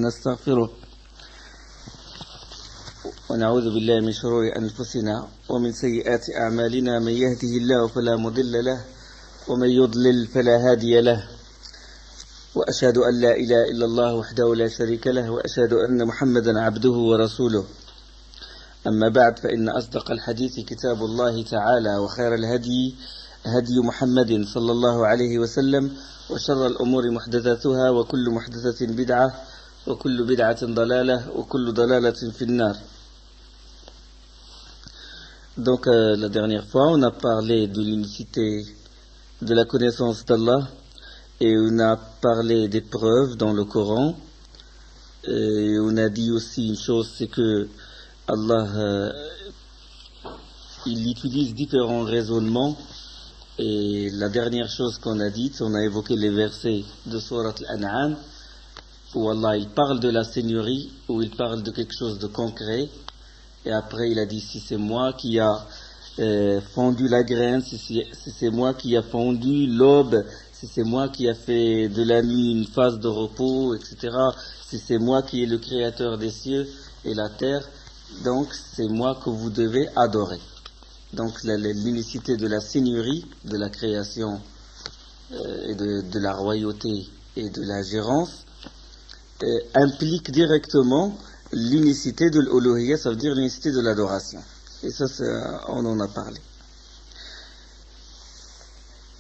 ونستغفره ونعوذ بالله من شرور أنفسنا ومن سيئات أعمالنا من يهده الله فلا مضل له ومن يضلل فلا هادي له وأشهد أن لا إله إلا الله وحده لا شريك له وأشهد أن محمدا عبده ورسوله أما بعد فإن أصدق الحديث كتاب الله تعالى وخير الهدي هدي محمد صلى الله عليه وسلم وشر الأمور محدثاتها وكل محدثة بدعة وكل بدعة ضلالة وكل ضلالة في النار. Donc la dernière fois on a parlé de l'unicité de la connaissance d'Allah et on a parlé des preuves dans le Coran et on a dit aussi une chose, c'est que Allah il utilise différents raisonnements. Et la dernière chose qu'on a dite, on a évoqué les versets de Surat Al-An'am où Allah il parle de la seigneurie, où il parle de quelque chose de concret, et après il a dit si c'est moi qui a fondu la graine, si c'est moi qui a fondu l'aube, si c'est moi qui a fait de la nuit une phase de repos, etc., si c'est moi qui est le créateur des cieux et la terre, donc c'est moi que vous devez adorer. Donc l'unicité de la seigneurie, de la création et de la royauté et de la gérance implique directement l'unicité de l'uluhiyya, ça veut dire l'unicité de l'adoration. Et ça, on en a parlé.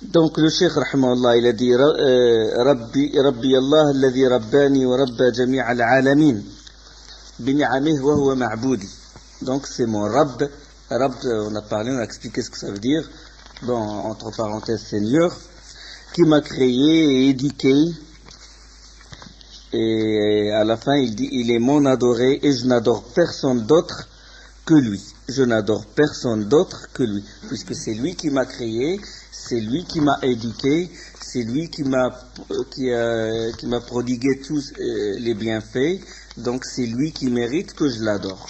Donc le cheikh rahimahullah, il a dit Rabbi Allah alladhi rabbani wa rabba jami'a al-alamin bini'amih wa huwa ma'boudi. Donc c'est mon Rabb. Rabb, on a parlé, on a expliqué ce que ça veut dire. Bon, entre parenthèses, Seigneur, qui m'a créé et éduqué. Et à la fin, il dit, il est mon adoré et je n'adore personne d'autre que lui. Je n'adore personne d'autre que lui. Puisque c'est lui qui m'a créé, c'est lui qui m'a éduqué, c'est lui qui m'a prodigué tous les bienfaits. Donc c'est lui qui mérite que je l'adore.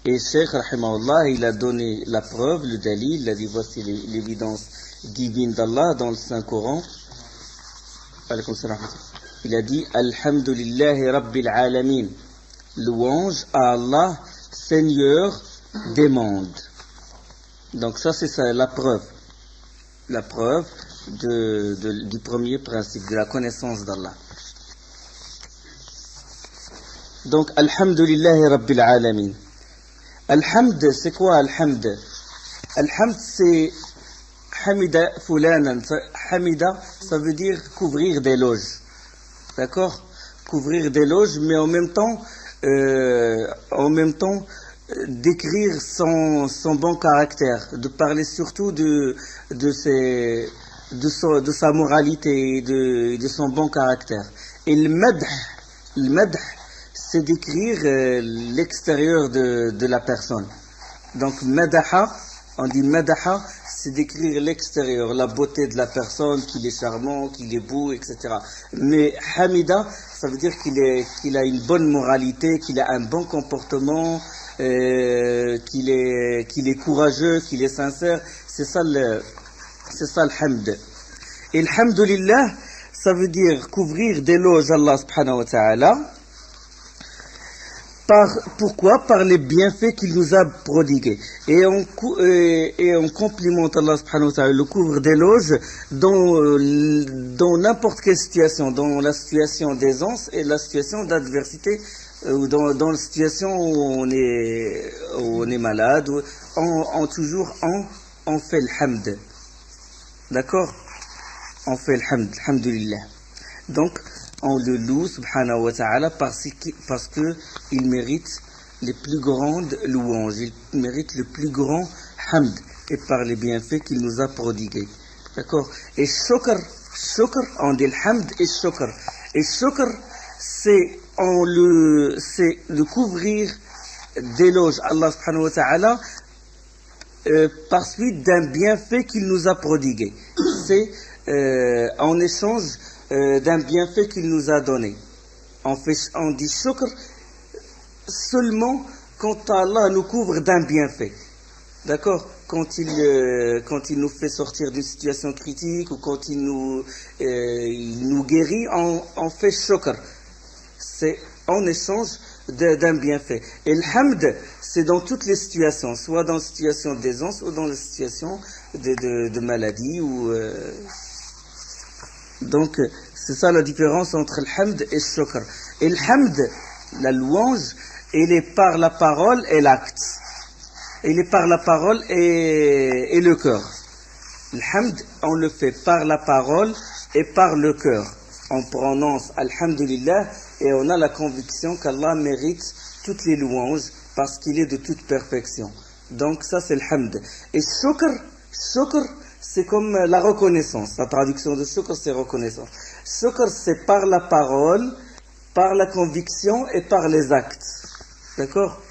Et Cheikh rahimahullah, il a donné la preuve, le dalil, il a dit voici l'évidence divine d'Allah dans le Saint-Coran. Il a dit Alhamdulillahi Rabbil Alamin. Louange à Allah, Seigneur des mondes. Donc ça c'est ça, la preuve. La preuve du premier principe, de la connaissance d'Allah. Donc Alhamdulillahi Rabbil Alamin. Alhamd, c'est quoi Alhamd? Alhamd, c'est Hamida Fulanan. Hamida, ça veut dire couvrir d'éloges. D'accord? Couvrir d'éloges, mais en même temps décrire son bon caractère, de parler surtout de sa moralité et de son bon caractère. Et le madh, c'est décrire l'extérieur de la personne. Donc madaha, on dit madaha, c'est décrire l'extérieur, la beauté de la personne, qu'il est charmant, qu'il est beau, etc. Mais hamida, ça veut dire qu'il a une bonne moralité, qu'il a un bon comportement, qu'il est courageux, qu'il est sincère. C'est ça le hamd. Et le hamdulillah, ça veut dire couvrir d'éloges Allah subhanahu wa ta'ala. Pourquoi? Par les bienfaits qu'il nous a prodigués. Et on complimente Allah subhanahu wa ta'ala, le couvre d'éloges dans n'importe quelle situation, dans la situation d'aisance et la situation d'adversité, ou dans la situation où on est malade, on fait le hamd. D'accord? On fait le hamd, alhamdulillah. Donc, on le loue, subhanahu wa ta'ala, parce que il mérite les plus grandes louanges, il mérite le plus grand hamd, et par les bienfaits qu'il nous a prodigués. D'accord? Et shukr, on dit le hamd et shukr. Et shukr, c'est le couvrir d'éloges Allah subhanahu wa ta'ala par suite d'un bienfait qu'il nous a prodigué. C'est en échange d'un bienfait qu'il nous a donné. On dit shukr seulement quand Allah nous couvre d'un bienfait. D'accord? Quand il nous fait sortir d'une situation critique, ou quand il nous guérit, on fait shukr. en échange d'un bienfait. Et le hamd, c'est dans toutes les situations, soit dans la situation d'aisance ou dans la situation de maladie. Donc, c'est ça la différence entre le hamd et le shukr. Et le hamd, la louange, il est par la parole et l'acte. Il est par la parole et le cœur. Le hamd, on le fait par la parole et par le cœur. On prononce Alhamdulillah et on a la conviction qu'Allah mérite toutes les louanges parce qu'il est de toute perfection. Donc ça c'est le hamd. Et shukr, c'est comme la reconnaissance. La traduction de shukr, c'est reconnaissance. Shukr, c'est par la parole, par la conviction et par les actes. D'accord?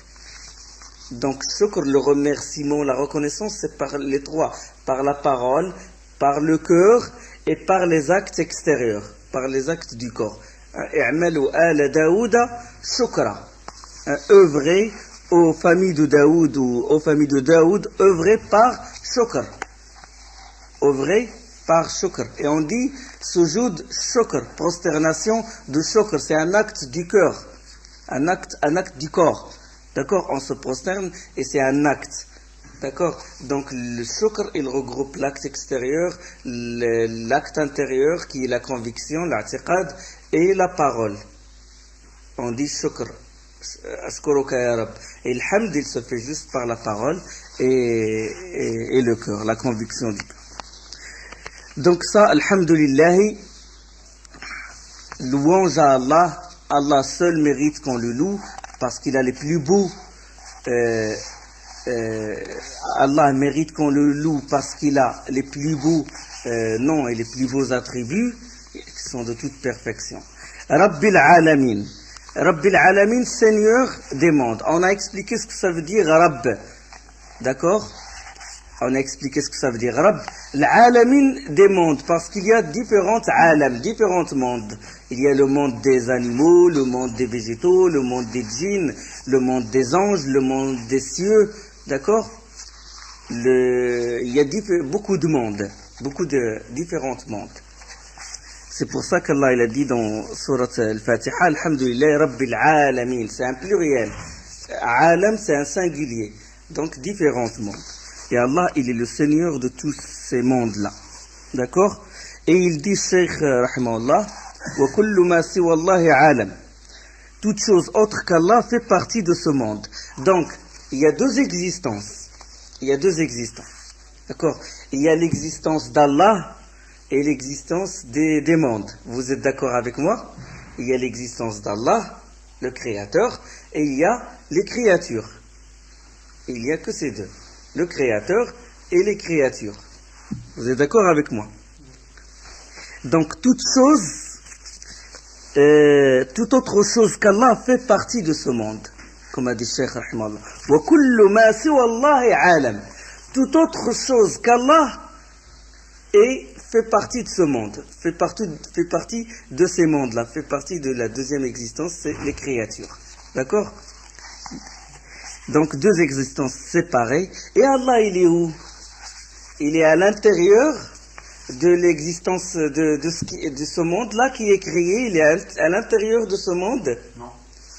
Donc shukr, le remerciement, la reconnaissance, c'est par les trois. Par la parole, par le cœur et par les actes extérieurs, par les actes du corps. I'malu ala Daouda shukra. Œuvrer aux familles de Daoud ou aux familles de Daoud, œuvrer par shukr. Œuvrer par shukr. Et on dit sujoud shukr, prosternation de shukr. C'est un acte du cœur, un acte du corps. D'accord? On se prosterne et c'est un acte. D'accord? Donc le shukr, il regroupe l'acte extérieur, l'acte intérieur qui est la conviction, l'a'tiqad et la parole. On dit shukr. Ashkuruka ya Rab. Et le hamd, il se fait juste par la parole et le cœur, la conviction du cœur. Donc ça, alhamdulillah, louange à Allah. Allah seul mérite qu'on le loue parce qu'il a les plus beaux. Allah mérite qu'on le loue parce qu'il a les plus beaux noms et les plus beaux attributs qui sont de toute perfection. Rabbil Alamin. Rabbil Alamin, Seigneur des mondes. On a expliqué ce que ça veut dire Rabb. D'accord? On a expliqué ce que ça veut dire Rabb. L'Alamin des mondes, parce qu'il y a différentes alam, différents mondes. Il y a le monde des animaux, le monde des végétaux, le monde des djinns, le monde des anges, le monde des cieux. D'accord? Il y a beaucoup de mondes, beaucoup de différents mondes. C'est pour ça qu'Allah il a dit dans Surat Al-Fatiha, Alhamdulillah Rabbil Alamin. C'est un pluriel. Alam, c'est un singulier. Donc différents mondes. Et Allah, il est le Seigneur de tous ces mondes-là. D'accord? Et il dit, Cheikh Rahimahullah, wa kullu ma siwa Allahi alam. Toute chose autre qu'Allah fait partie de ce monde. Donc, il y a deux existences. Il y a deux existences. D'accord? Il y a l'existence d'Allah et l'existence des mondes. Vous êtes d'accord avec moi? Il y a l'existence d'Allah, le Créateur, et il y a les créatures. Et il n'y a que ces deux. Le Créateur et les créatures. Vous êtes d'accord avec moi? Donc, toute autre chose qu'Allah fait partie de ce monde. Comme a dit Cheikh Rahimahullah. Wa kullu ma siwa Allahi alam. Toute autre chose qu'Allah fait partie de ce monde, fait partie de ces mondes-là, fait partie de la deuxième existence, c'est les créatures. D'accord? Donc deux existences séparées. Et Allah, il est où? Il est à l'intérieur de l'existence de ce monde-là qui est créé. Il est à l'intérieur de ce monde? Non.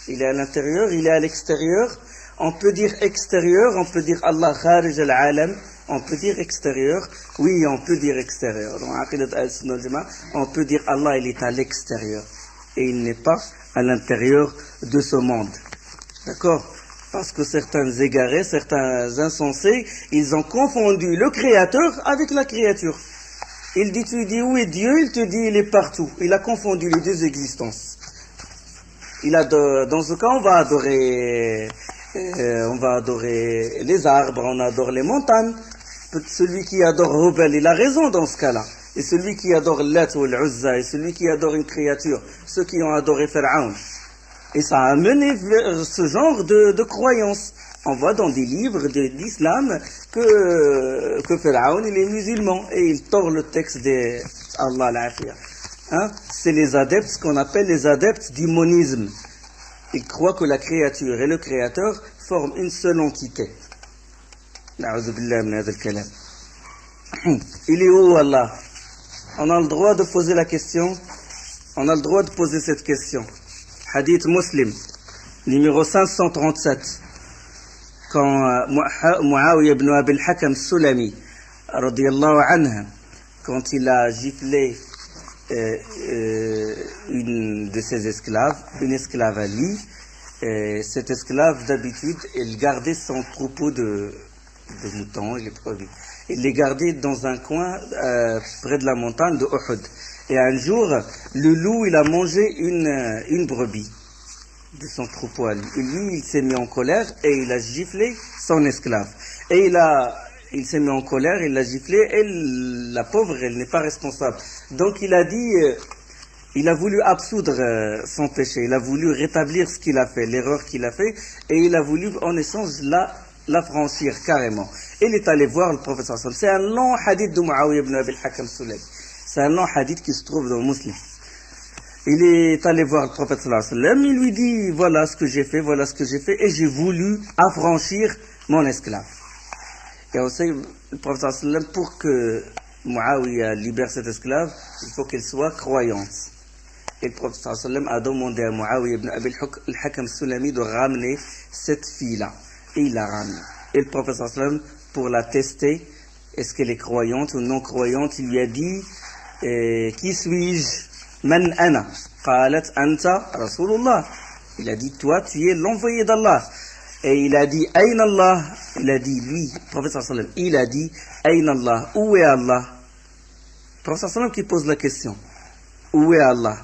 Il est à l'intérieur, il est à l'extérieur. On peut dire extérieur, on peut dire Allah kharij al-alam. On peut dire extérieur, oui, on peut dire extérieur. Dans Aqidat al-Sunnah al-Jama'a, on peut dire Allah, il est à l'extérieur. Et il n'est pas à l'intérieur de ce monde. D'accord? Parce que certains égarés, certains insensés, ils ont confondu le Créateur avec la créature. Tu dis où est Dieu? Il te dit il est partout. Il a confondu les deux existences. Dans ce cas, on va adorer les arbres, on adore les montagnes. Celui qui adore Hubal, il a raison dans ce cas-là. Et celui qui adore Lat ou l'Uzza, et celui qui adore une créature, ceux qui ont adoré Pharaon. Et ça a amené vers ce genre de croyance. On voit dans des livres d'islam que Pharaon, il est musulman. Et il tord le texte de Allah l'afia. C'est les adeptes, ce qu'on appelle les adeptes du monisme. Ils croient que la créature et le créateur forment une seule entité. Il est où Allah? On a le droit de poser la question. On a le droit de poser cette question. Hadith Muslim, numéro 537. Quand Muawiyah ibn Abi al-Hakam Sulami, radiyallahu anha, quand il a giflé une de ses esclaves, une esclave à lui, cette esclave d'habitude, elle gardait son troupeau de moutons et les produits. Il les gardait dans un coin près de la montagne de Uhud. Et un jour, le loup, il a mangé une brebis de son troupeau à lui. Et lui, il s'est mis en colère et il a giflé son esclave. Et il s'est mis en colère, il l'a giflé et la pauvre, elle n'est pas responsable. Donc il a dit, il a voulu absoudre son péché, il a voulu rétablir ce qu'il a fait, l'erreur qu'il a fait, et il a voulu en échange la franchir carrément. Il est allé voir le prophète sallallahu alayhi wa sallam. C'est un long hadith de Muawiyah ibn Abi al-Hakam Sulami. C'est un long hadith qui se trouve dans Muslim. Il est allé voir le prophète sallallahu alayhi wa sallam, il lui dit, voilà ce que j'ai fait, et j'ai voulu affranchir mon esclave. Et aussi, le prophète sallallahu alayhi wa sallam, pour que Muawiyah libère cette esclave, il faut qu'elle soit croyante. Et le prophète sallallahu alayhi wa sallam a demandé à Muawiyah ibn Abi al-Hakam Sulami de ramener cette fille-là. Et il l'a ramenée. Et le prophète sallallahu alayhi wa sallam, pour la tester, est-ce qu'elle est croyante ou non croyante, il lui a dit, qui suis-je? Man ana? Qalat anta Rasulullah. Il a dit, toi, tu es l'envoyé d'Allah. Et il a dit, Aïna Allah? Il a dit, lui, le prophète sallallahu alayhi wa sallam, il a dit, Aïna Allah? Où est Allah? Le prophète sallallahu alayhi wa sallam qui pose la question. Où est Allah?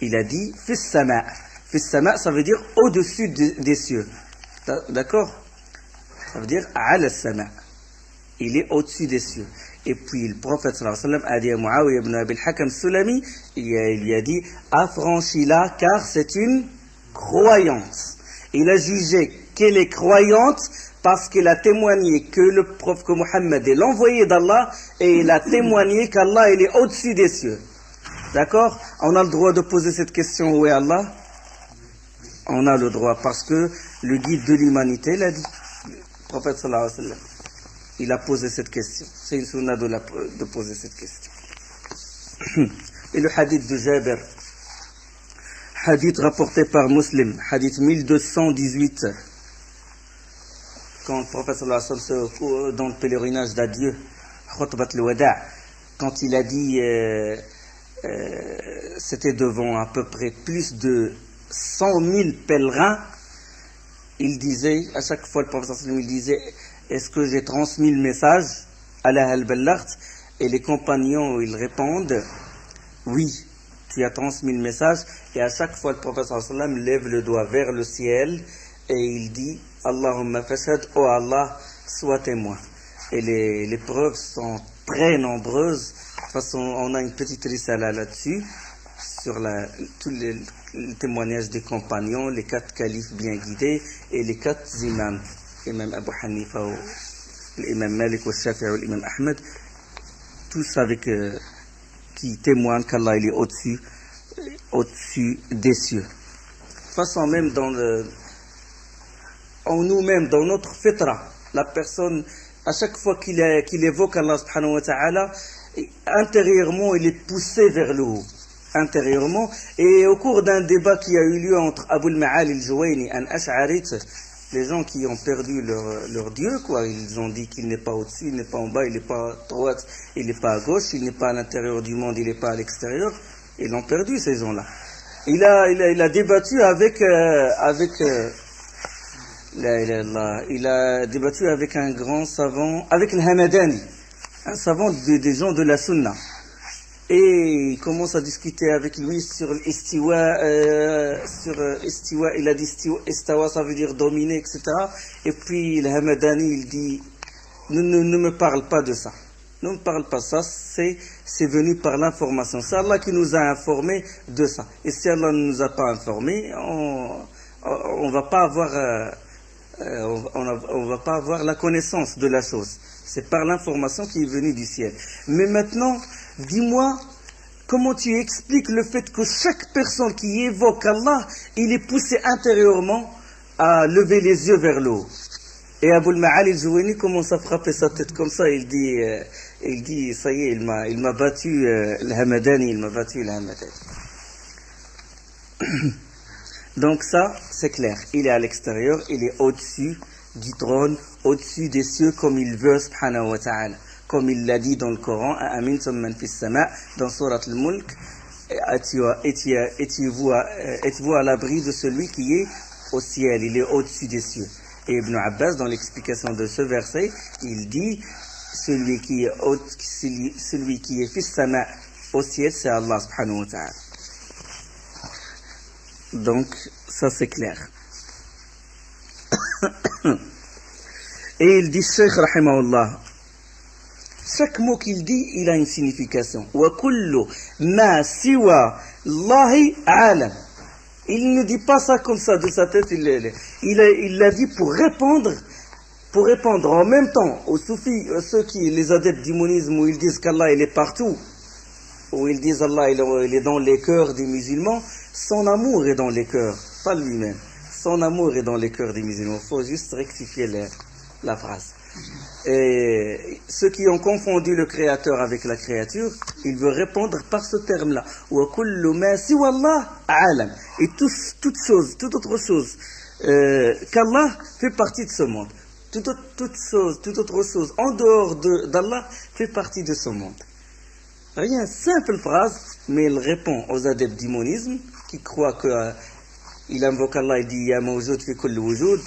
Il a dit, Fis sama. Fis sama, ça veut dire au-dessus des cieux. D'accord? Ça veut dire, Ala sama. Il est au-dessus des cieux. Et puis le prophète sallallahu alayhi wa sallam a dit à Muawiyah ibn Abi al-Hakam Sulami, il lui a dit, affranchis-la car c'est une croyante. Il a jugé qu'elle est croyante parce qu'elle a témoigné que Muhammad est l'envoyé d'Allah, et il a témoigné qu'Allah il est au-dessus des cieux. D'accord? On a le droit de poser cette question, où est Allah? On a le droit parce que le guide de l'humanité l'a dit. Le prophète sallallahu alayhi wa sallam, il a posé cette question. C'est une sunna de poser cette question. Et le hadith de Jabir, hadith rapporté par Muslim, hadith 1218, quand le prophète sallallahu alayhi wa sallam dans le pèlerinage d'adieu, khutbat al-wada', quand il a dit, c'était devant à peu près plus de 100 000 pèlerins, il disait, à chaque fois le prophète sallallahu alayhi wa sallam, il disait, est-ce que j'ai transmis le message à la al-Ballagh? Et les compagnons, ils répondent, oui, tu as transmis le message. Et à chaque fois, le prophète sallallahu alayhi wa sallam lève le doigt vers le ciel et il dit, Allahumma fashhad, oh Allah, sois témoin. Et les preuves sont très nombreuses. De toute façon, on a une petite risala là-dessus, sur tous les témoignages des compagnons, les 4 califes bien guidés et les 4 imams. L'imam Abu Hanifa, l'imam Malik, le Shafi'i, l'imam Ahmed, tous avec qui témoignent qu'Allah il est au-dessus des cieux. De toute façon, même en nous-mêmes, dans notre fitra, la personne, à chaque fois qu'il évoque Allah subhanahu wa ta'ala, intérieurement il est poussé vers le haut. Intérieurement. Et au cours d'un débat qui a eu lieu entre Abu al-Ma'ali al-Juwayni et un Ash'ari, les gens qui ont perdu leur Dieu, quoi, ils ont dit qu'il n'est pas au-dessus, il n'est pas en bas, il n'est pas à droite, il n'est pas à gauche, il n'est pas à l'intérieur du monde, il n'est pas à l'extérieur. Ils l'ont perdu, ces gens-là. Il a débattu il a débattu avec un grand savant, avec le Hamadani, un savant des gens de la Sunna. Et il commence à discuter avec lui sur l'istiwa, il a dit istawa, ça veut dire dominer, etc. Et puis le Hamadani, il dit, ne me parle pas de ça. Ne me parle pas de ça, c'est venu par l'information. C'est Allah qui nous a informés de ça. Et si Allah ne nous a pas informés, on va pas avoir la connaissance de la chose. C'est par l'information qui est venue du ciel. Mais maintenant, dis-moi, comment tu expliques le fait que chaque personne qui évoque Allah, il est poussé intérieurement à lever les yeux vers le haut. Et Abu al-Ma'ali al-Juwayni commence à frapper sa tête comme ça, il dit, ça y est, il m'a battu le Hamadani, Donc ça, c'est clair. Il est à l'extérieur, il est au-dessus du trône, au-dessus des cieux, comme il veut, subhanahu wa ta'ala. Comme il l'a dit dans le Coran, Amintum man fis sama, dans Surat al-Mulk, étiez-vous à l'abri de celui qui est au ciel, il est au-dessus des cieux. Et Ibn Abbas, dans l'explication de ce verset, il dit, celui qui est fis sama au ciel, c'est Allah subhanahu wa ta'ala. Donc, ça c'est clair. Et il dit, Cheikh rahimahullah, chaque mot qu'il dit, il a une signification. Wa kullu ma siwa Allahi alam. Il ne dit pas ça comme ça de sa tête, il l'a dit pour répondre en même temps aux soufis, les adeptes du monisme, où ils disent qu'Allah il est partout, où ils disent Allah il est dans les cœurs des musulmans. Son amour est dans les cœurs, pas lui-même. Son amour est dans les cœurs des musulmans. Il faut juste rectifier la phrase. Et ceux qui ont confondu le créateur avec la créature, il veut répondre par ce terme-là. Wa kullu ma siwa Allah alam. Et toute autre chose qu'Allah fait partie de ce monde. Toute autre chose en dehors d'Allah fait partie de ce monde. Rien, simple phrase, mais il répond aux adeptes du monisme qui croient qu'il invoque Allah, il dit Ya mawjoud fi kulli wujud.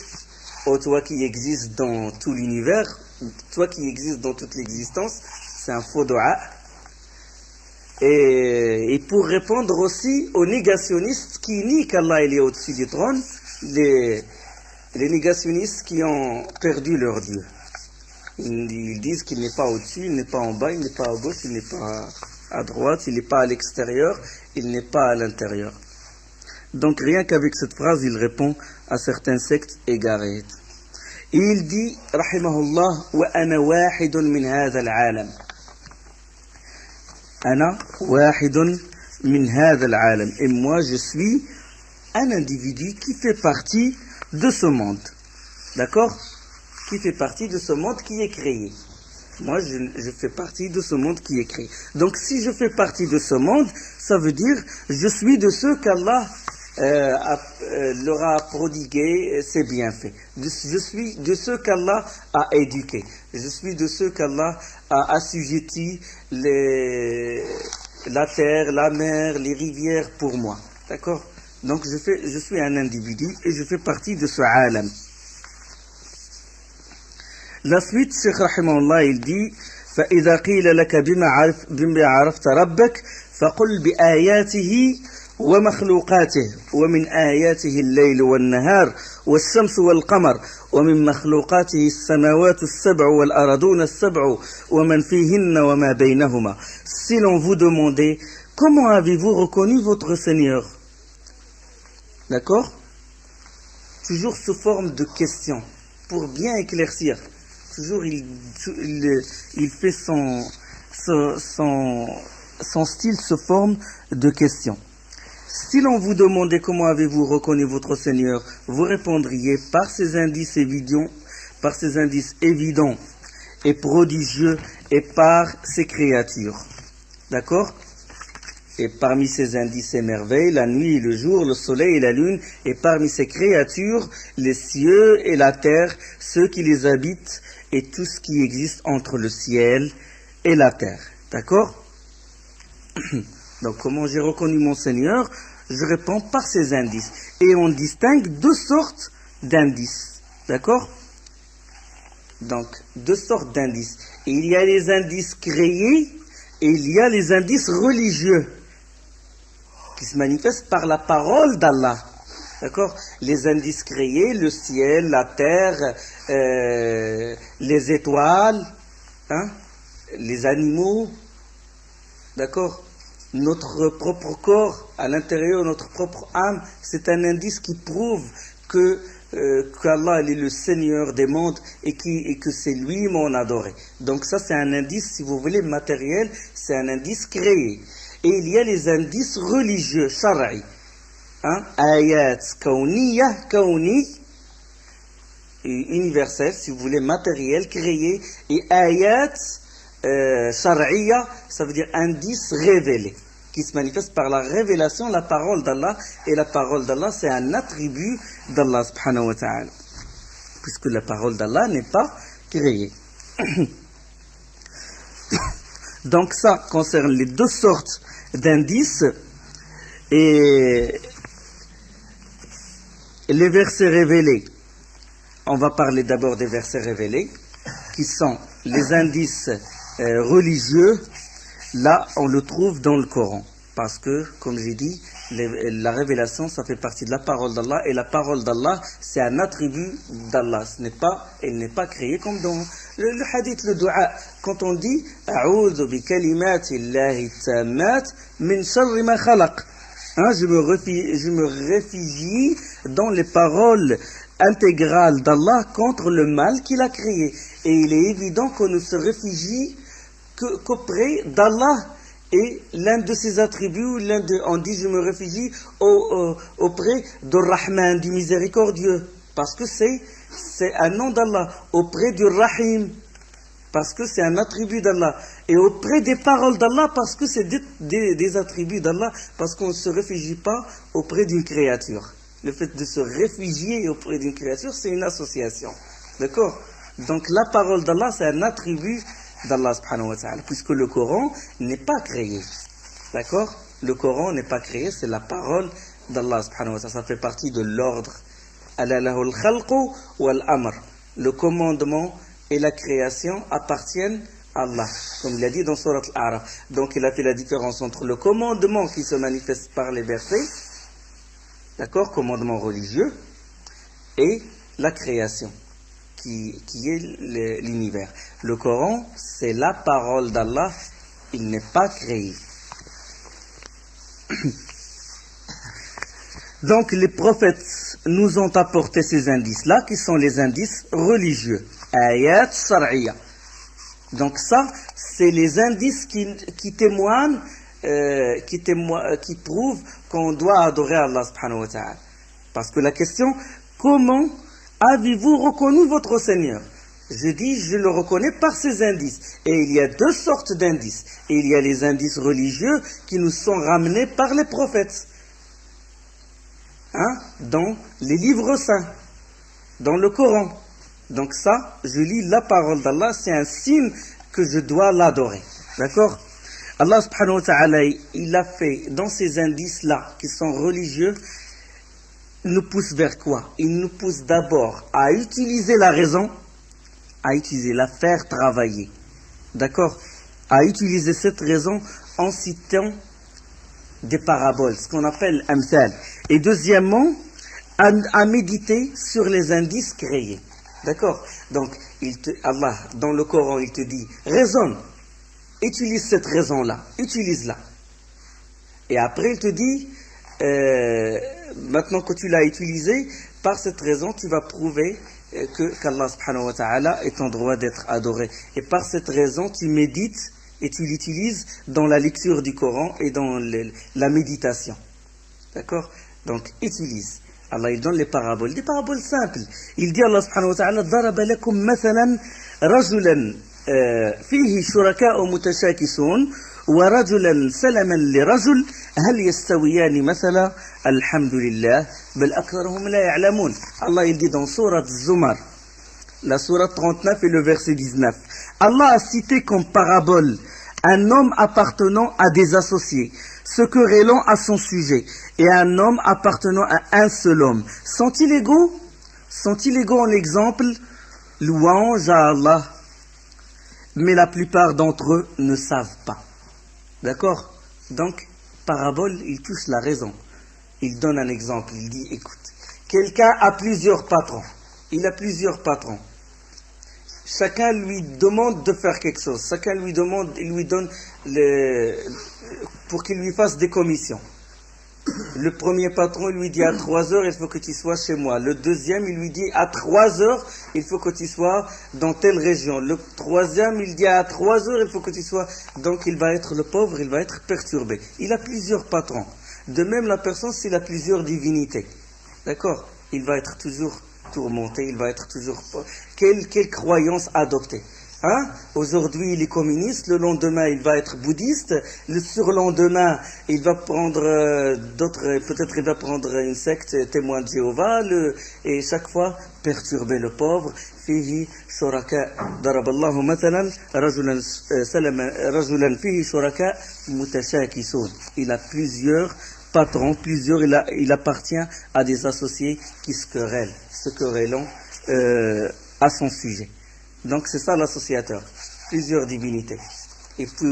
Oh, toi qui existes dans tout l'univers, toi qui existes dans toute l'existence, c'est un faux dua. Et pour répondre aussi aux négationnistes qui nient qu'Allah il est au-dessus du trône, les négationnistes qui ont perdu leur Dieu. Ils disent qu'il n'est pas au-dessus, il n'est pas en bas, il n'est pas à gauche, il n'est pas à droite, il n'est pas à l'extérieur, il n'est pas à l'intérieur. Donc rien qu'avec cette phrase, il répond à certains sectes égarés. Et il dit, rahimahullah, wa ana wahidun min hadha al-alam. Ana wahidun min hadha al-alam. Et moi, je suis un individu qui fait partie de ce monde. D'accord? Qui fait partie de ce monde qui est créé. Moi, je fais partie de ce monde qui est créé. Donc, si je fais partie de ce monde, ça veut dire, je suis de ceux qu'Allah leur a prodigué ses bienfaits. Je suis de ceux qu'Allah a éduqués. Je suis de ceux qu'Allah a assujettis la terre, la mer, les rivières pour moi. D'accord? Donc je suis un individu et je fais partie de ce alam. La suite, Cheikh rahimahullah, il dit فإذا قيل لك بما عرفت ربك فقل بآياته ومخلوقاته ومن آياته الليل والنهار والشمس والقمر ومن مخلوقاته السماوات السبع والأرضون السبع ومن فيهن وما بينهما. Si l'on vous demandait comment avez-vous reconnu votre Seigneur? D'accord? Toujours sous forme de question pour bien éclaircir. Toujours il fait son style sous forme de question. Si l'on vous demandait comment avez-vous reconnu votre Seigneur, vous répondriez par ces indices évidents et prodigieux et par ses créatures. D'accord? Et parmi ces indices et merveilles, la nuit et le jour, le soleil et la lune, et parmi ces créatures, les cieux et la terre, ceux qui les habitent, et tout ce qui existe entre le ciel et la terre. D'accord? Donc, comment j'ai reconnu mon Seigneur? Je réponds par ces indices. Et on distingue deux sortes d'indices. D'accord? Donc, deux sortes d'indices. Et il y a les indices créés et il y a les indices religieux qui se manifestent par la parole d'Allah. D'accord? Les indices créés, le ciel, la terre, les étoiles, les animaux. D'accord? Notre propre corps, à l'intérieur de notre propre âme, c'est un indice qui prouve qu'Allah est le Seigneur des mondes et que c'est lui mon adoré. Donc ça c'est un indice, si vous voulez, matériel, c'est un indice créé. Et il y a les indices religieux, shara'i. Ayat kawniyah, kawni, universel, si vous voulez, matériel, créé, et ayat shar'iyya, ça veut dire indice révélé. qui se manifeste par la révélation, la parole d'Allah. Et la parole d'Allah, c'est un attribut d'Allah subhanahu wa ta'ala. Puisque la parole d'Allah n'est pas créée. Donc ça concerne les deux sortes d'indices. Et les versets révélés. On va parler d'abord des versets révélés, qui sont les indices religieux. Là, on le trouve dans le Coran. Parce que, comme j'ai dit, la révélation, ça fait partie de la parole d'Allah. Et la parole d'Allah, c'est un attribut d'Allah. Elle n'est pas créée comme dans le hadith, le dua. Quand on dit « A'udhu bi kalimatillahi tammat min sharri ma khalaq ». Je me réfugie dans les paroles intégrales d'Allah contre le mal qu'il a créé. Et il est évident qu'on ne se réfugie qu'auprès d'Allah et l'un de ses attributs, on dit je me réfugie auprès du Rahman, du miséricordieux, parce que c'est un nom d'Allah, auprès du Rahim, parce que c'est un attribut d'Allah, et auprès des paroles d'Allah, parce que c'est des attributs d'Allah, parce qu'on ne se réfugie pas auprès d'une créature. Le fait de se réfugier auprès d'une créature, c'est une association. D'accord? Donc la parole d'Allah, c'est un attribut d'Allah subhanahu wa ta'ala, puisque le Coran n'est pas créé. D'accord? Le Coran n'est pas créé, c'est la parole d'Allah subhanahu wa ta'ala. Ça fait partie de l'ordre. Ala lahul khalqu wal amr. Le commandement et la création appartiennent à Allah, comme il a dit dans Surat Al-A'raf. Donc il a fait la différence entre le commandement qui se manifeste par les versets, d'accord, commandement religieux, et la création, qui est l'univers. Le Coran, c'est la parole d'Allah, il n'est pas créé. Donc les prophètes nous ont apporté ces indices-là, qui sont les indices religieux. Ayat shar'iyya. Donc ça, c'est les indices qui témoignent, qui prouvent qu'on doit adorer Allah subhanahu wa ta'ala. Parce que la question, comment avez-vous reconnu votre Seigneur? Je dis, je le reconnais par ces indices. Et il y a deux sortes d'indices. Il y a les indices religieux qui nous sont ramenés par les prophètes. Dans les livres saints, dans le Coran. Donc ça, je lis la parole d'Allah, c'est un signe que je dois l'adorer. D'accord? Allah subhanahu wa ta'ala, il a fait, dans ces indices-là, qui sont religieux, nous pousse vers quoi? Il nous pousse d'abord à utiliser la raison, à utiliser, la faire travailler. D'accord? À utiliser cette raison en citant des paraboles, ce qu'on appelle amthal. Et deuxièmement, à méditer sur les indices créés. D'accord? Donc, Allah, dans le Coran, il te dit, raisonne, utilise cette raison-là, utilise-la. Et après, il te dit, maintenant que tu l'as utilisé, par cette raison, tu vas prouver qu'Allah subhanahu wa ta'ala est en droit d'être adoré. Et par cette raison, tu médites et tu l'utilises dans la lecture du Coran et dans la méditation. D'accord? Donc, utilise. Allah, il donne les paraboles, des paraboles simples. Il dit, Allah subhanahu wa ta'ala, ضرب لكم مثلا رجلا فيه شركاء متشاكسون ورجلا سلما لرجل هل يستويان مثلا الحمد لله بل أكثرهم لا يعلمون. Allah, il dit dans Surat Zumar, la sourate 39 et le verset 19. Allah a cité comme parabole un homme appartenant à des associés, se querellant à son sujet, et un homme appartenant à un seul homme. Sont-ils égaux? Sont-ils égaux en exemple? Louange à Allah. Mais la plupart d'entre eux ne savent pas. D'accord? Donc, parabole, il touche la raison. Il donne un exemple, il dit, écoute, quelqu'un a plusieurs patrons. Il a plusieurs patrons. Chacun lui demande de faire quelque chose. Chacun lui demande, il lui donne pour qu'il lui fasse des commissions. Le premier patron, il lui dit à 3 heures, il faut que tu sois chez moi. Le deuxième, il lui dit à 3 heures, il faut que tu sois dans telle région. Le troisième, il dit à 3 heures, il faut que tu sois... Donc il va être le pauvre, il va être perturbé. Il a plusieurs patrons. De même, la personne, s'il a plusieurs divinités. D'accord? Il va être toujours tourmenté, il va être toujours... Quelle croyance adopter? Hein? Aujourd'hui, il est communiste, le lendemain, il va être bouddhiste, le surlendemain, il va prendre peut-être il va prendre une secte témoin de Jéhovah, et chaque fois, perturber le pauvre. فيه شركاء ضرب الله مثلا رجلا فيه شركاء متشاكسون. Il a plusieurs patrons, il appartient à des associés qui se querellent à son sujet. Donc c'est ça l'associateur, plusieurs divinités. Et puis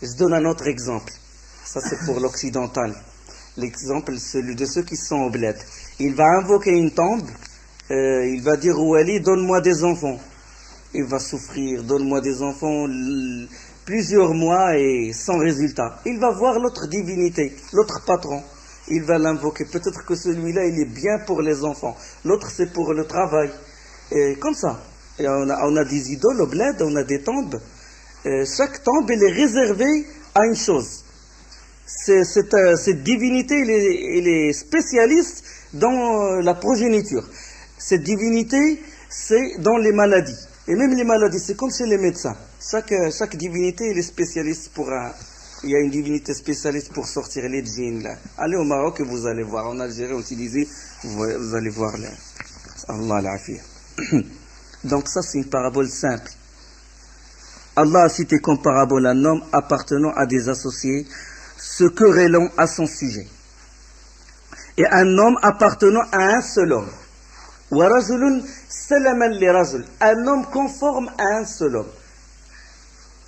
je donne un autre exemple, ça c'est pour l'occidental. L'exemple, celui de ceux qui sont au bled. Il va invoquer une tombe, il va dire Ouali, donne-moi des enfants. Il va souffrir, donne-moi des enfants plusieurs mois et sans résultat. Il va voir l'autre divinité, l'autre patron. Il va l'invoquer. Peut-être que celui-là, il est bien pour les enfants. L'autre, c'est pour le travail. Et comme ça. Et on a des idoles au bled, on a des tombes. Chaque tombe, elle est réservée à une chose. Cette divinité, elle est spécialiste dans la progéniture. Cette divinité, c'est dans les maladies. Et même les maladies, c'est comme chez les médecins. Chaque divinité, elle est spécialiste il y a une divinité spécialiste pour sortir les djinns, là. Allez au Maroc et vous allez voir. En Algérie, en Tunisie, vous allez voir là. Allah l'afiyah. Donc ça, c'est une parabole simple. Allah a cité comme parabole un homme appartenant à des associés, se querellant à son sujet. Et un homme appartenant à un seul homme. وَرَجُلٌ سَلَمًا لِرَجُلٍ. Un homme conforme à un seul homme.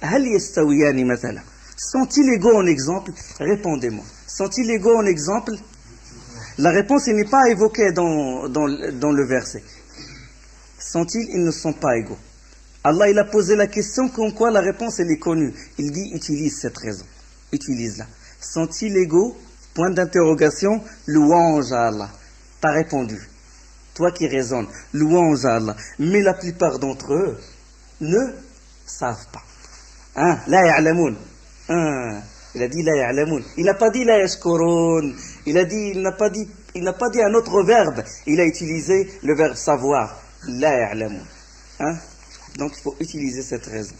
هل يستويان مثلا. Sont-ils égaux en exemple? Répondez-moi. Sont-ils égaux en exemple? La réponse n'est pas évoquée dans le verset. Sont-ils? Ils ne sont pas égaux. Allah, il a posé la question comme quoi la réponse, elle est connue. Il dit, utilise cette raison. Utilise-la. Sont-ils égaux? Point d'interrogation. Louange à Allah. T'as répondu. Toi qui raisonnes. Louange à Allah. Mais la plupart d'entre eux ne savent pas. Hein? La ya'lamoun. Il a dit la ya'lamoun. Il n'a pas dit la yashkurun. Il n'a pas dit un autre verbe. Il a utilisé le verbe savoir. La ya'lamoun. Hein? Donc il faut utiliser cette raison.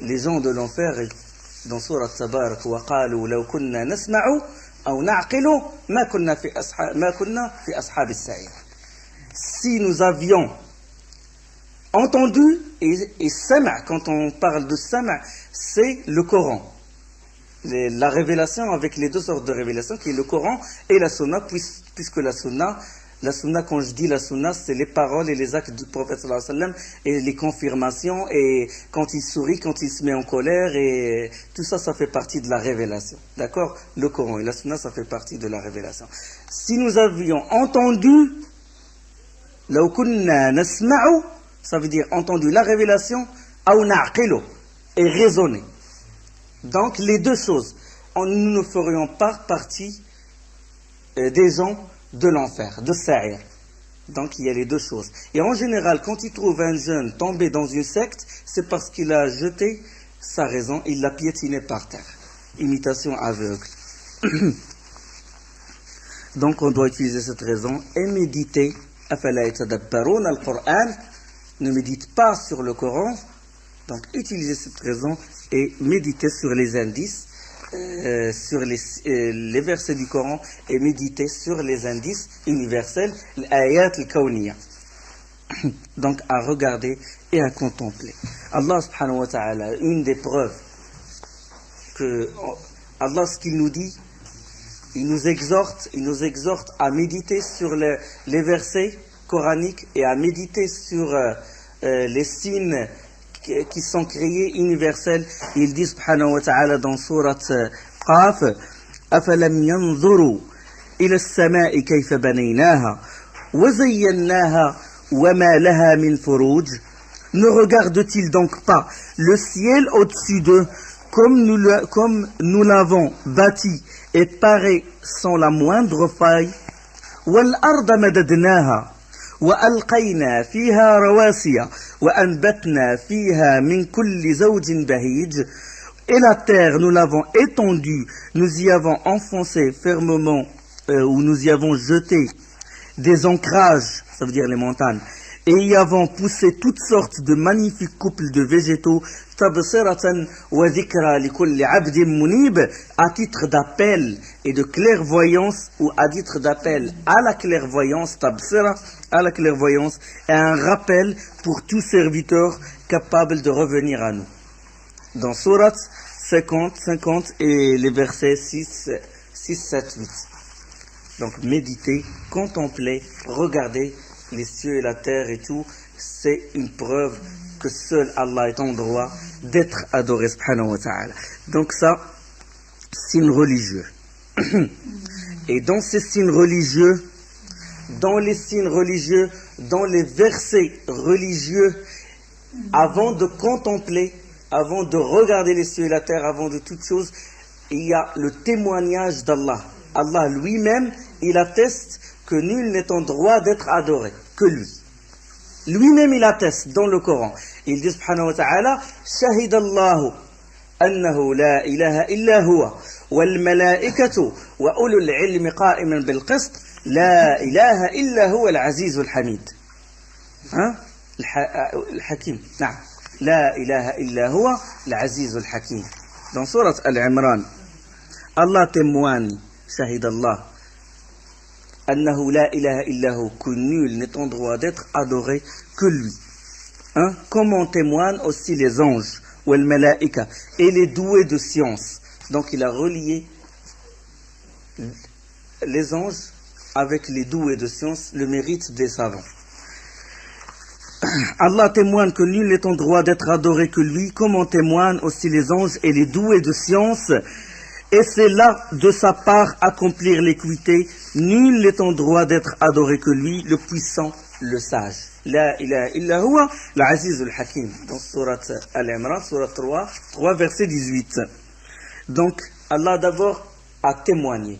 Les gens de l'enfer, dans Surat Tabarak, وَقَالُوا لَوْ كُنَّا نَسْمَعُ أَوْ نَعْقِلُ مَا كُنَّا فِي أَصْحَابِ السَّعِيرِ. Si nous avions entendu, et sama', quand on parle de sama', c'est le Coran. La révélation avec les deux sortes de révélations, qui est le Coran et la Sunna, puisque la Sunna, quand je dis la Sunna, c'est les paroles et les actes du prophète sallallahu alayhi wa sallam, et les confirmations, et quand il sourit, quand il se met en colère, et tout ça, ça fait partie de la révélation. D'accord? Le Coran et la Sunna, ça fait partie de la révélation. Si nous avions entendu, law kunna nasma'u, ça veut dire entendu la révélation, aw na'qilu, et raisonner. Donc, les deux choses, nous ne ferions pas partie des gens de l'enfer, de Sa'ir. Donc il y a les deux choses. Et en général, quand il trouve un jeune tombé dans une secte, c'est parce qu'il a jeté sa raison, il l'a piétiné par terre. Imitation aveugle. Donc on doit utiliser cette raison et méditer. أَفَلَا يَتَدَبَّرُونَ الْقُرْآنَ. Ne médite pas sur le Coran. Donc utilisez cette raison et méditez sur les indices, sur les versets du Coran, et méditer sur les indices universels, l'ayat al-kawniya. Donc à regarder et à contempler. Allah subhanahu wa ta'ala, une des preuves que Allah, ce qu'il nous dit, il nous exhorte à méditer sur les versets coraniques et à méditer sur les signes qui sont créés universels. Il dit subhanahu wa ta'ala dans surat Qaf, أَفَلَمْ يَنْظُرُوا إِلَى السَّمَاءِ كَيْفَ بَنَيْنَاهَا وَزَيَّنَّاهَا وَمَا لَهَا مِنْ فُرُوجٍ. Ne regarde-t-il donc pas le ciel au-dessus d'eux comme nous l'avons bâti et paré sans la moindre faille. وَالْأَرْضَ مَدَدْنَاهَا وَأَلْقَيْنَا فِيهَا رَوَاسِيَ وَأَنْبَتْنَا فِيهَا مِنْ كُلِّ زَوْجٍ بَهِيجٍ. Et la terre, nous l'avons étendue, nous y avons enfoncé fermement, ou nous y avons jeté des ancrages, ça veut dire les montagnes, et y avons poussé toutes sortes de magnifiques couples de végétaux, tabsiratan wa dhikra li kulli 'abdin munib, à titre d'appel et de clairvoyance, ou à titre d'appel à la clairvoyance, tabsira, à la clairvoyance, et un rappel pour tout serviteur capable de revenir à nous. Dans Sourate 50 et les versets 6, 7, 8. Donc méditer, contempler, regarder les cieux et la terre et tout, c'est une preuve que seul Allah est en droit d'être adoré, subhanahu wa ta'ala. Donc ça, signe religieux. Et dans ces signes religieux, dans les signes religieux, dans les versets religieux, avant de contempler, avant de regarder les cieux et la terre, avant de toute chose, il y a le témoignage d'Allah. Allah lui-même, il atteste que nul n'est en droit d'être adoré, que lui. Lui-même, il atteste dans le Coran. Il dit, subhanahu wa ta'ala, Shahid Allahu, annahu la ilaha illa huwa, wal malaikatu, wa ulul ilmi qa'iman bil qist, la ilaha illa huwa al-aziz al-hamid. Hein? Al-hakim. Non. La ilaha illa huwa al-aziz al-hakim. Dans Sourate Al-Imran, Allah témoigne, Shahid Allah, annahu la ilaha illahu, que nul n'est en droit d'être adoré que lui. Hein? Comme en témoignent aussi les anges, ou el malaika, et les doués de science. Donc il a relié les anges avec les doués de science, le mérite des savants. Allah témoigne que nul n'est en droit d'être adoré que lui, comme en témoignent aussi les anges et les doués de science. Et c'est là, de sa part, accomplir l'équité. Nul n'est en droit d'être adoré que lui, le puissant, le sage. La ilaha illa huwa, l'aziz al-hakim. Dans Sourate Al-Imran, Sourate 3, verset 18. Donc, Allah d'abord a témoigné.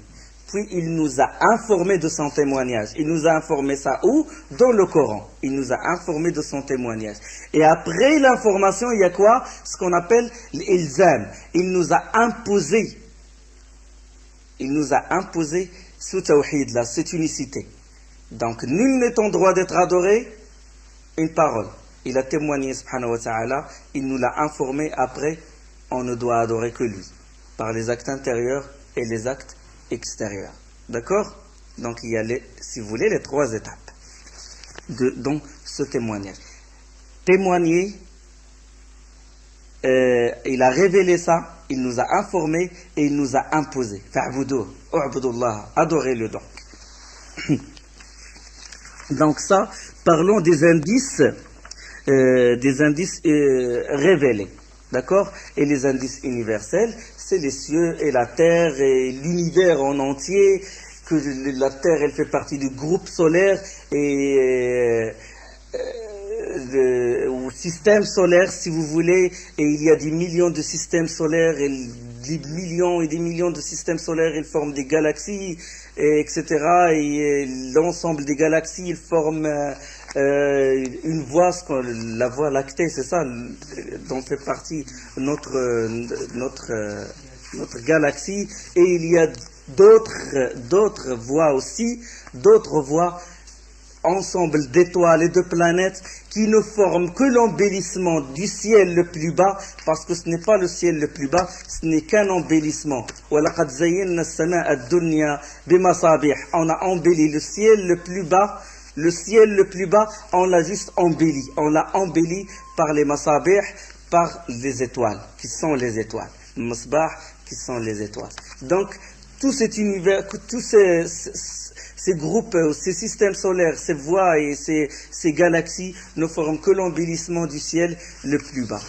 Puis il nous a informé de son témoignage. Il nous a informé ça où? Dans le Coran. Il nous a informé de son témoignage. Et après l'information, il y a quoi? Ce qu'on appelle l'ilzam. Il nous a imposé. Il nous a imposé ce tawhid là, cette unicité. Donc nul n'est en droit d'être adoré, une parole. Il a témoigné, subhanahu wa ta'ala, il nous l'a informé, après, on ne doit adorer que lui, par les actes intérieurs et les actes extérieurs. D'accord? Donc il y a, si vous voulez, les trois étapes dans ce témoignage. Témoigner, il a révélé ça, il nous a informé et il nous a imposé. Fa'budu, u'budullah, adorez-le donc. Donc ça, parlons des indices révélés, d'accord? Et les indices universels, c'est les cieux et la terre et l'univers en entier, que la terre, elle fait partie du groupe solaire et au système solaire, si vous voulez, et il y a des millions de systèmes solaires, et des millions et des millions de systèmes solaires, ils forment des galaxies, et etc. Et l'ensemble des galaxies, ils forment une voie, la voie lactée, c'est ça, dont fait partie notre galaxie. Et il y a d'autres voies aussi, d'autres voies, ensemble d'étoiles et de planètes qui ne forment que l'embellissement du ciel le plus bas, parce que ce n'est pas le ciel le plus bas, ce n'est qu'un embellissement. On a embelli le ciel le plus bas, on l'a juste embelli. On l'a embelli par les masabih, par les étoiles, qui sont les étoiles. Masbah, qui sont les étoiles. Donc, tout cet univers, tous ces groupes, ces systèmes solaires, ces voies et ces galaxies ne forment que l'embellissement du ciel le plus bas.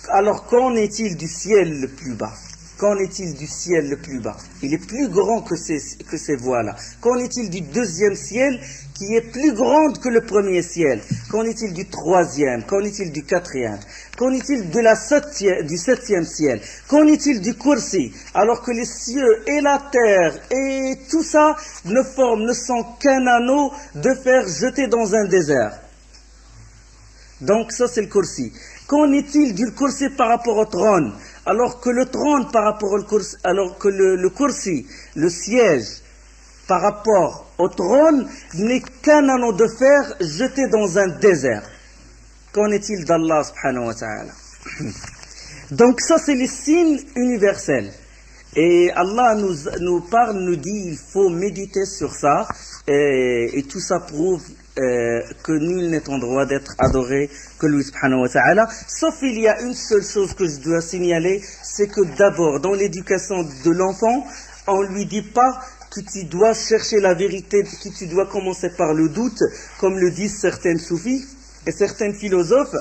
Alors, qu'en est-il du ciel le plus bas? Qu'en est-il du ciel le plus bas? Il est plus grand que ces voies-là. Qu'en est-il du deuxième ciel qui est plus grande que le premier ciel? Qu'en est-il du troisième? Qu'en est-il du quatrième? Qu'en est-il de du septième ciel? Qu'en est-il du kursi? Alors que les cieux et la terre et tout ça ne sont qu'un anneau de fer jeté dans un désert. Donc ça c'est le kursi. Qu'en est-il du kursi par rapport au trône? Alors que le trône par rapport au kursi, alors que le kursi, le siège, par rapport au trône n'est qu'un anneau de fer jeté dans un désert. Qu'en est-il d'Allah subhanahu wa ta'ala? Donc ça c'est les signes universels. Et Allah nous parle, nous dit il faut méditer sur ça, et tout ça prouve que nul n'est en droit d'être adoré que lui subhanahu wa ta'ala. Sauf il y a une seule chose que je dois signaler, c'est que d'abord dans l'éducation de l'enfant, on lui dit pas que tu dois chercher la vérité, que tu dois commencer par le doute, comme le disent certaines soufis et certains philosophes.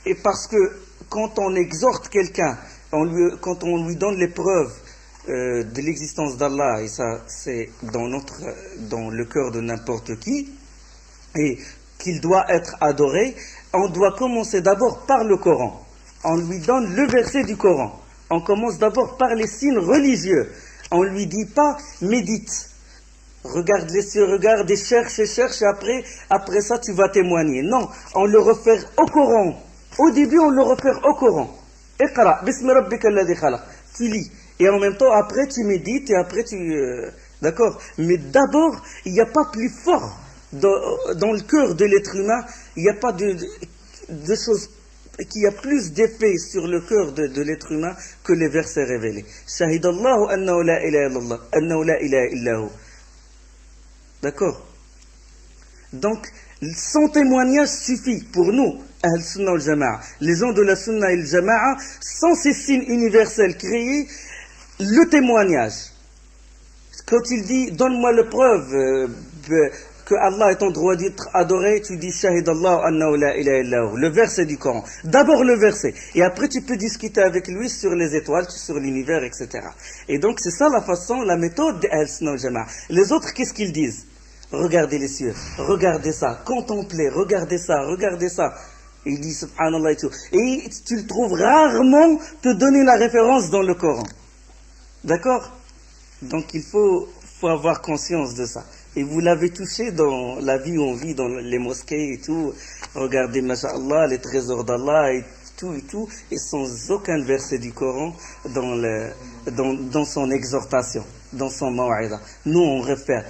Et parce que quand on exhorte quelqu'un, quand on lui donne les preuves de l'existence d'Allah, et ça c'est dans le cœur de n'importe qui, et qu'il doit être adoré, on doit commencer d'abord par le Coran. On lui donne le verset du Coran. On commence d'abord par les signes religieux. On ne lui dit pas médite, regarde les cieux, regarde et cherche, et après ça tu vas témoigner. Non, on le réfère au Coran. Au début on le réfère au Coran. Iqra, bismi rabbika alladhi khalaq. Tu lis. Et en même temps, après, tu médites et après, d'accord? Mais d'abord, il n'y a pas plus fort dans le cœur de l'être humain, il n'y a pas de choses qui a plus d'effet sur le cœur de l'être humain que les versets révélés. Shahidallahu annahu la ilaha illallah, annahu la ilaha illahu. D'accord? Donc, son témoignage suffit pour nous, Ahl-Sunnah al-Jama'a. Les gens de la Sunnah et al-Jama'a, sans ces signes universels créés, le témoignage. Quand il dit, donne-moi la preuve que Allah est en droit d'être adoré, tu dis, Shahidallahu annahu la ilaha illahu. Le verset du Coran. D'abord le verset. Et après tu peux discuter avec lui sur les étoiles, sur l'univers, etc. Et donc c'est ça la façon, la méthode d'Ahl-Sunnah al-Jama'a. Les autres, qu'est-ce qu'ils disent? Regardez les cieux, regardez ça, contemplez, regardez ça, regardez ça. Il dit subhanallah et tout. Et tu le trouves rarement te donner la référence dans le Coran. D'accord? Donc il faut avoir conscience de ça. Et vous l'avez touché dans la vie où on vit, dans les mosquées et tout. Regardez, masha'Allah, les trésors d'Allah et tout, et sans aucun verset du Coran dans son exhortation, dans son maw'ida. Nous on réfère.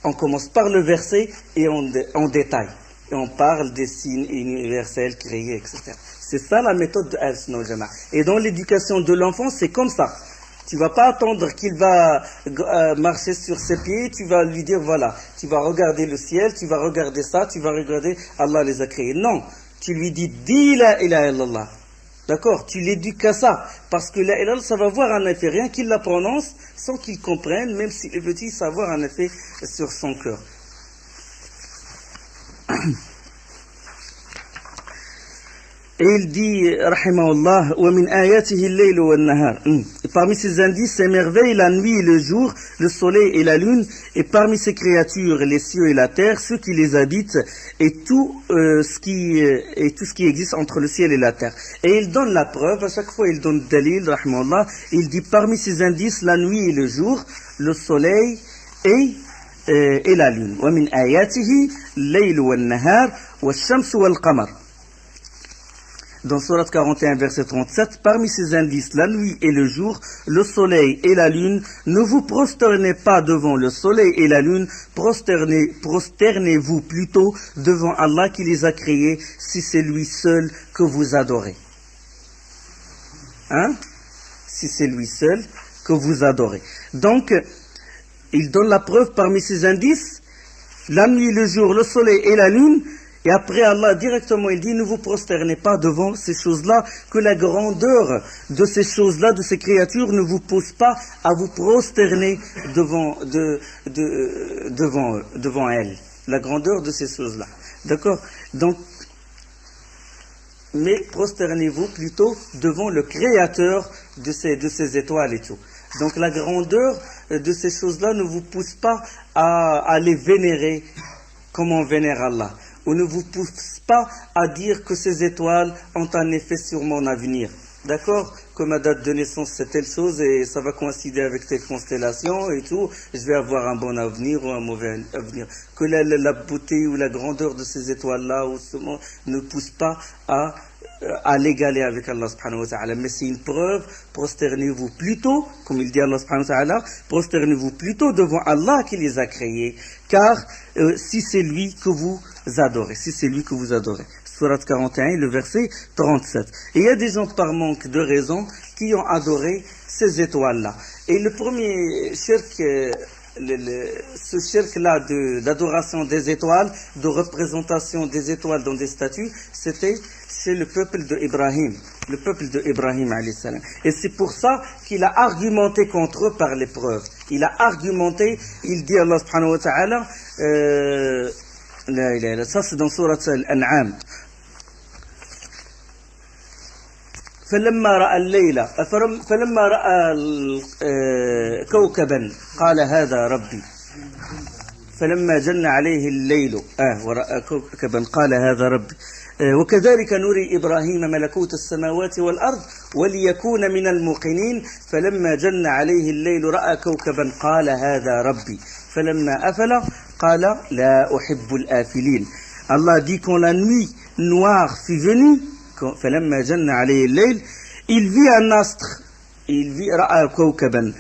On commence par le verset et on détaille. Et on parle des signes universels créés, etc. C'est ça la méthode de Ahl-Sunnah wal-Jama'a. Et dans l'éducation de l'enfant, c'est comme ça. Tu ne vas pas attendre qu'il va marcher sur ses pieds, tu vas lui dire voilà, tu vas regarder le ciel, tu vas regarder ça, tu vas regarder Allah les a créés. Non, tu lui dis dis la ilaha illallah. D'accord? Tu l'éduques à ça. Parce que la ilaha illallah, ça va avoir un effet. Rien qu'il la prononce, sans qu'il comprenne, même s'il est petit, ça va avoir un effet sur son cœur. Et il dit, rahimahullah, wa min ayatihi al-layl wa an-nahar. Parmi ses indices, ses merveilles, la nuit et le jour, le soleil et la lune, et parmi ses créatures, les cieux et la terre, ceux qui les habitent, et tout ce qui existe entre le ciel et la terre. Et il donne la preuve, à chaque fois il donne dalil, rahimahullah, il dit parmi ses indices, la nuit et le jour, le soleil et la lune. Wa min ayatihi al-layl wa an-nahar, wa ash-shamsu wa al-qamar. Dans Surat 41, verset 37, parmi ces indices, la nuit et le jour, le soleil et la lune, ne vous prosternez pas devant le soleil et la lune, prosternez-vous plutôt devant Allah qui les a créés, si c'est lui seul que vous adorez. Hein? Si c'est lui seul que vous adorez. Donc, il donne la preuve parmi ces indices, la nuit, le jour, le soleil et la lune. Et après Allah directement il dit ne vous prosternez pas devant ces choses-là, que la grandeur de ces choses-là, de ces créatures ne vous pousse pas à vous prosterner devant elles. La grandeur de ces choses-là. D'accord? Donc, mais prosternez-vous plutôt devant le créateur de ces étoiles et tout. Donc la grandeur de ces choses-là ne vous pousse pas à les vénérer comme on vénère Allah. Ou ne vous pousse pas à dire que ces étoiles ont un effet sur mon avenir. D'accord? Que ma date de naissance c'est telle chose et ça va coïncider avec telle constellation et tout. Je vais avoir un bon avenir ou un mauvais avenir. Que la beauté ou la grandeur de ces étoiles-là ou ce monde ne pousse pas à à l'égaler avec Allah subhanahu wa ta'ala, mais c'est une preuve, prosternez-vous plutôt, comme il dit Allah subhanahu wa ta'ala, prosternez-vous plutôt devant Allah qui les a créés, car si c'est lui que vous adorez, si c'est lui que vous adorez. Surat 41, le verset 37. Et il y a des gens par manque de raison qui ont adoré ces étoiles-là. Et le premier shirk, ce shirk-là d'adoration des étoiles, de représentation des étoiles dans des statues, c'était chez le peuple de Ibrahim, le peuple de Ibrahim alayhi salam. Et c'est pour ça qu'il a argumenté contre eux par les preuves. Il a argumenté, il dit Allah subhanahu wa ta'ala, ça c'est dans Surat Al-An'am. فلما رأى الليل فلما رأى كوكبا قال هذا ربي فلما جن عليه الليل ورأى كوكبا قال هذا ربي وكذلك نري إبراهيم ملكوت السماوات والأرض وليكون من الموقنين فلما جن عليه الليل رأى كوكبا قال هذا ربي فلما أفل قال لا أحب الآفلين. Allah dit quand la nuit noire fut venue, فلما جن عليه الليل, il vit un astre, il vit رأى كوكبا,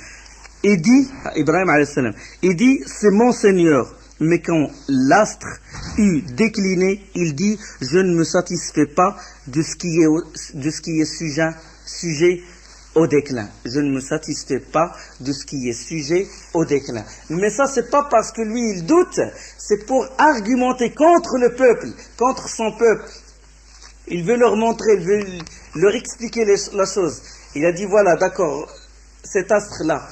et dit, Ibrahim alayhi salam, il dit c'est mon Seigneur. Mais quand l'astre eut décliné, il dit je ne me satisfais pas de ce qui est sujet au déclin. Je ne me satisfais pas de ce qui est sujet au déclin. Mais ça, c'est pas parce que lui il doute, c'est pour argumenter contre le peuple, contre son peuple. Il veut leur montrer, il veut leur expliquer la chose. Il a dit voilà, d'accord, cet astre-là,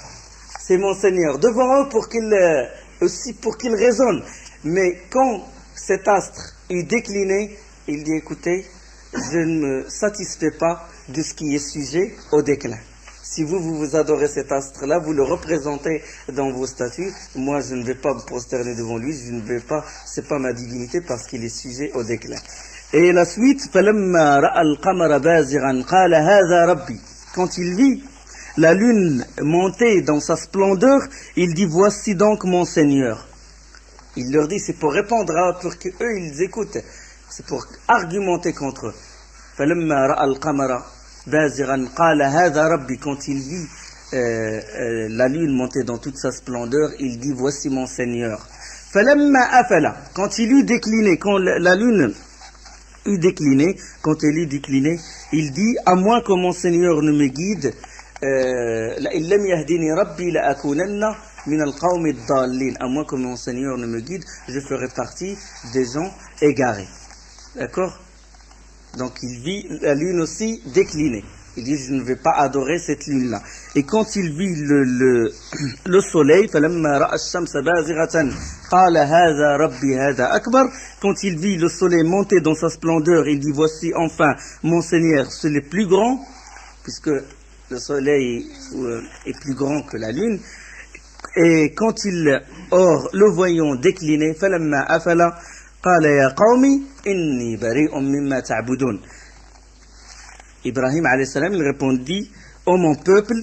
c'est mon Seigneur. Devant eux aussi pour qu'il raisonne. Mais quand cet astre est décliné, il dit écoutez, je ne me satisfais pas de ce qui est sujet au déclin. Si vous adorez cet astre-là, vous le représentez dans vos statues, moi je ne vais pas me prosterner devant lui, je ne vais pas, c'est pas ma divinité parce qu'il est sujet au déclin. Et la suite, فَلَمَّا رَأَى الْقَمَرَ بَازِغًا قَالَ هَذَا رَبِّي. Quand il vit la lune montée dans sa splendeur, il dit voici donc mon Seigneur. Il leur dit c'est pour répondre à eux, pour qu'eux ils écoutent, c'est pour argumenter contre eux. فَلَمَّا رَأَى الْقَمَرَ بَازِغًا قَالَ هَذَا رَبِّي. Quand il vit la lune montée dans toute sa splendeur, il dit voici mon Seigneur. فَلَمَّا أَفَلَ. Quand il eut décliné, quand la lune eut décliné, quand elle eut décliné, il dit à moins que mon Seigneur ne me guide, à moins que mon Seigneur ne me guide, je ferai partie des gens égarés. D'accord? Donc il vit la lune aussi déclinée. Il dit je ne vais pas adorer cette lune-là. Et quand il vit le soleil, quand il vit le soleil monter dans sa splendeur, il dit voici enfin mon Seigneur, c'est le plus grand, puisque le soleil est plus grand que la lune. Et quand le voyant décliner, Ibrahim alayhi salam, il répondit, ô mon peuple,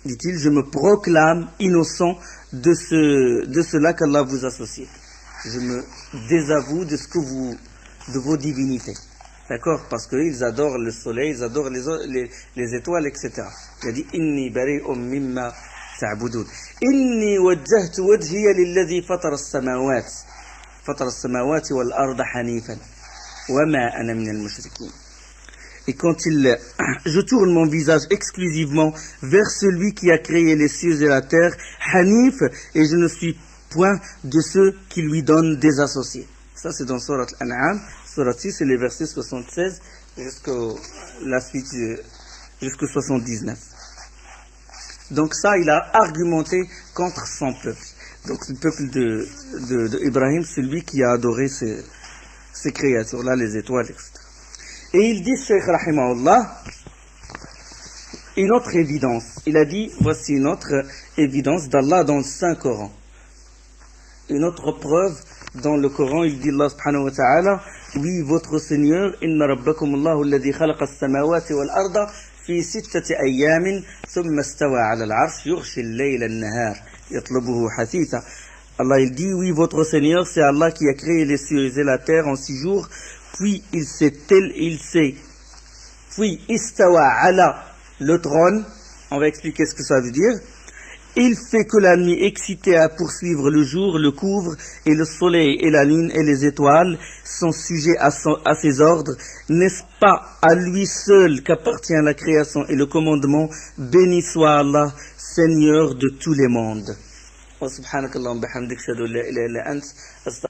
dit-il, je me proclame innocent de cela qu'Allah vous associe. Je me désavoue de vos divinités. D'accord? Parce qu'ils adorent le soleil, ils adorent les étoiles, etc. Il a dit, inni bari'un mimma ta'budun. Inni wajjahtu wajhiya lilladhi fatara as-samawati wal arda hanifan. Wa ma ana min al-mushrikin. Et quand je tourne mon visage exclusivement vers celui qui a créé les cieux et la terre, Hanif, et je ne suis point de ceux qui lui donnent des associés. Ça c'est dans Surat Al-An'am, Surat 6, c'est les versets 76 jusqu'au 79. Donc ça, il a argumenté contre son peuple. Donc le peuple de Ibrahim, celui qui a adoré ces créatures-là, les étoiles, etc. Et il dit, Cheikh Rahimahullah, une autre évidence. Il a dit, voici une autre évidence d'Allah dans le Saint-Coran. Une autre preuve dans le Coran, il dit Allah subhanahu wa ta'ala, oui, votre Seigneur, inna rabbakum Allahu alladhi khalaqa as-samawati wal arda fi sittati ayyamin thumma istawa ala al-arsh yughshi al-layla an-nahar yatlubuhu hasitha. Allah il dit, oui, votre Seigneur, c'est Allah qui a créé les cieux et la terre en 6 jours. Puis il s'est puis istawa ala, le trône, on va expliquer ce que ça veut dire. Il fait que la nuit excitée à poursuivre le jour le couvre, et le soleil et la lune et les étoiles sont sujets à ses ordres. N'est-ce pas à lui seul qu'appartient la création et le commandement? Béni soit Allah, Seigneur de tous les mondes. Wa subhanakallahumma bihamdik, ashhadu an la ilaha illa ant,